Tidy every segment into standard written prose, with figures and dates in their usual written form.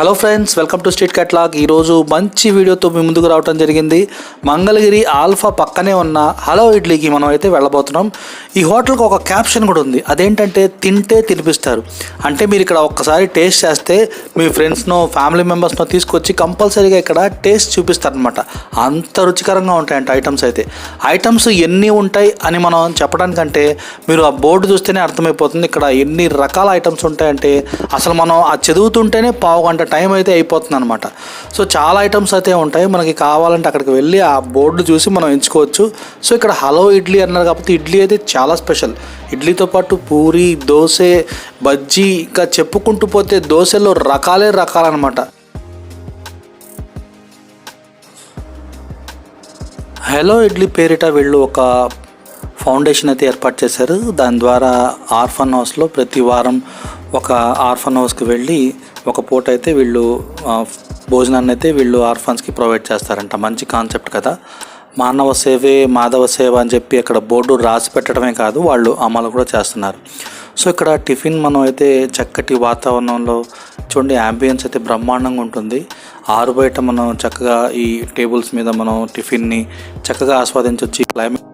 Hello friends, welcome to street catalogue. ఈరోజు మంచి వీడియోతో మీ ముందుకు రావడం జరిగింది. మంగళగిరి ఆల్ఫా పక్కనే ఉన్న హలో ఇడ్లీకి మనం అయితే వెళ్ళబోతున్నాం. ఈ హోటల్కి ఒక క్యాప్షన్ కూడా ఉంది. అదేంటంటే తింటే తినిపిస్తారు. అంటే మీరు ఇక్కడ ఒక్కసారి టేస్ట్ చేస్తే మీ ఫ్రెండ్స్నో ఫ్యామిలీ మెంబర్స్నో తీసుకొచ్చి కంపల్సరీగా ఇక్కడ టేస్ట్ చూపిస్తారనమాట. అంత రుచికరంగా ఉంటాయంట ఐటమ్స్ అయితే. ఐటమ్స్ ఎన్ని ఉంటాయి అని మనం చెప్పడానికంటే మీరు ఆ బోర్డు చూస్తేనే అర్థమైపోతుంది ఇక్కడ ఎన్ని రకాల ఐటమ్స్ ఉంటాయంటే అసలు మనం ఆ చదువుతుంటేనే పావు గంట టైం అయితే అయిపోతుంది అనమాట. సో చాలా ఐటమ్స్ అయితే ఉంటాయి. మనకి కావాలంటే అక్కడికి వెళ్ళి ఆ బోర్డు చూసి మనం ఎంచుకోవచ్చు. సో ఇక్కడ హలో ఇడ్లీ అన్నారు కాబట్టి ఇడ్లీ అయితే చాలా స్పెషల్. ఇడ్లీతో పాటు పూరి, దోశ, బజ్జీ, ఇంకా చెప్పుకుంటూ పోతే దోశలో రకాలే రకాలన్నమాట. హలో ఇడ్లీ పేరిట వీళ్ళు ఒక ఫౌండేషన్ అయితే ఏర్పాటు చేశారు. దాని ద్వారా ఆర్ఫన్ హౌస్లో ప్రతి వారం ఒక ఆర్ఫన్ హౌస్కి వెళ్ళి ఒక పూట అయితే వీళ్ళు భోజనాన్ని అయితే వీళ్ళు ఆర్ఫన్స్కి ప్రొవైడ్ చేస్తారంట. మంచి కాన్సెప్ట్ కదా. మానవ సేవే మాధవ సేవ అని చెప్పి అక్కడ బోర్డు రాసి పెట్టడమే కాదు, వాళ్ళు అమలు కూడా చేస్తున్నారు. సో ఇక్కడ టిఫిన్ మనం అయితే చక్కటి వాతావరణంలో చూడండి, యాంబియన్స్ అయితే బ్రహ్మాండంగా ఉంటుంది. ఆరు బయట మనం చక్కగా ఈ టేబుల్స్ మీద మనం టిఫిన్ని చక్కగా ఆస్వాదించవచ్చు. ఈ క్లైమేట్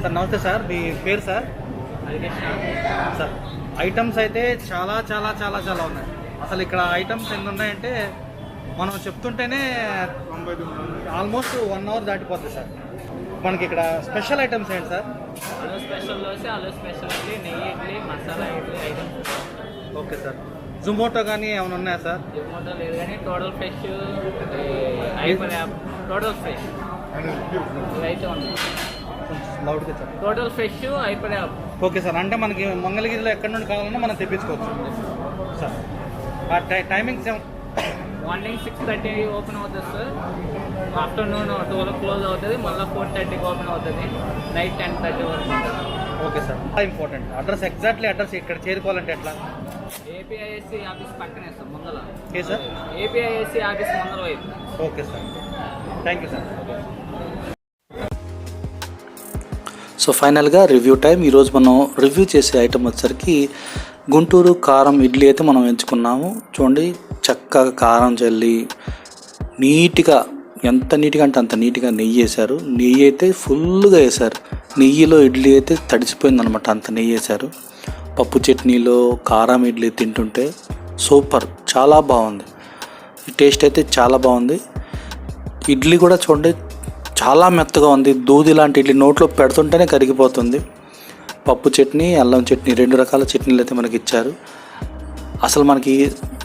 సార్. నమస్తే సార్, మీ పేరు సార్? సార్, ఐటమ్స్ అయితే చాలా చాలా చాలా చాలా ఉన్నాయి. అసలు ఇక్కడ ఐటమ్స్ ఎన్ని ఉన్నాయంటే మనం చెప్తుంటేనే ఆల్మోస్ట్ 1 అవర్ దాటిపోతుంది సార్. మనకి ఇక్కడ స్పెషల్ ఐటమ్స్ ఏంటి సార్? ఆలు స్పెషల్ దోశ, ఆలు స్పెషల్ ఇడ్లీ, నెయ్యి idli, masala idli items. Okay sir. Zomato కానీ ఏమైనా ఉన్నాయా సార్? జొమాటో లేదు కానీ టోటల్ ఫ్రెష్, టోటల్ ఫ్రెష్ ఇవైతే ఉన్నాయి. లౌడ్గా సార్. టోటల్ ఫ్రెష్ అయిపోయా. ఓకే సార్, అంటే మనకి మంగళగిరిలో ఎక్కడి నుండి కావాలన్నా మనం తెప్పించుకోవచ్చు సార్. ఆ టైమింగ్స్ మార్నింగ్ 6:30 ఓపెన్ అవుతుంది సార్. ఆఫ్టర్నూన్ 12 క్లోజ్ అవుతుంది. మళ్ళీ 4:30కి ఓపెన్ అవుతుంది. నైట్ 10:30 వరకు. Okay sir, important address, exactly address ఇక్కడ చేరుకోవాలంటే ఎట్లా? APIIC ఆఫీస్ పక్కనే సార్, ముందర. ఓకే సార్, APIIC ఆఫీస్ ముందర వైపు. Okay sir, thank you sir. So ఫైనల్గా రివ్యూ టైం. ఈరోజు మనం రివ్యూ చేసే ఐటమ్ వచ్చేసరికి గుంటూరు కారం ఇడ్లీ అయితే మనం ఎంచుకున్నాము. చూడండి, చక్కగా కారం చల్లి నీట్గా, ఎంత నీట్గా అంటే అంత నీట్గా నెయ్యి వేశారు. నెయ్యి అయితే ఫుల్గా వేశారు. నెయ్యిలో ఇడ్లీ అయితే తడిసిపోయిందనమాట, అంత నెయ్యి వేశారు. పప్పు చట్నీలో కారం ఇడ్లీ తింటుంటే సూపర్, చాలా బాగుంది. టేస్ట్ అయితే చాలా బాగుంది. ఇడ్లీ కూడా చూడండి చాలా మెత్తగా ఉంది. దూది లాంటి ఇడ్లీ నోట్లో పెడుతుంటేనే కరిగిపోతుంది. పప్పు చట్నీ, అల్లం చట్నీ, 2 రకాల చట్నీలు అయితే మనకి ఇచ్చారు. అసలు మనకి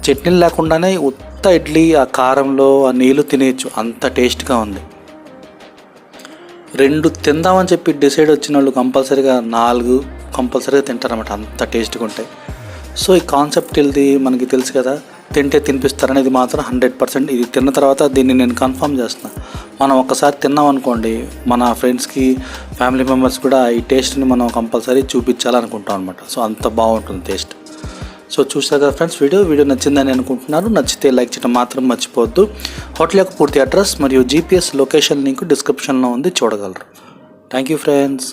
చట్నీలు లేకుండానే ఉత్త ఇడ్లీ ఆ కారంలో ఆ నీళ్ళు తినేయచ్చు, అంత టేస్ట్గా ఉంది. 2 తిందామని చెప్పి డిసైడ్ వచ్చిన వాళ్ళు కంపల్సరీగా 4 కంపల్సరీగా తింటారన్నమాట, అంత టేస్ట్గా ఉంటాయి. సో ఈ కాన్సెప్ట్ ఇది మనకి తెలుసు కదా, తింటే తినిపిస్తారనేది మాత్రం 100%. ఇది తిన్న తర్వాత దీన్ని నేను కన్ఫర్మ్ చేస్తున్నా. మనం ఒక్కసారి తిన్నాం అనుకోండి, మన ఫ్రెండ్స్కి, ఫ్యామిలీ మెంబర్స్ కూడా ఈ టేస్ట్ని మనం కంపల్సరీ చూపించాలనుకుంటాం అనమాట. సో అంత బాగుంటుంది టేస్ట్. సో చూసారు కదా ఫ్రెండ్స్, వీడియో నచ్చిందని అనుకుంటున్నారు. నచ్చితే లైక్ చేయడం మాత్రం మర్చిపోవద్దు. హోటల్ యొక్క పూర్తి అడ్రస్ మరియు GPS లొకేషన్ లింక్ డిస్క్రిప్షన్లో ఉంది, చూడగలరు. Thank you friends.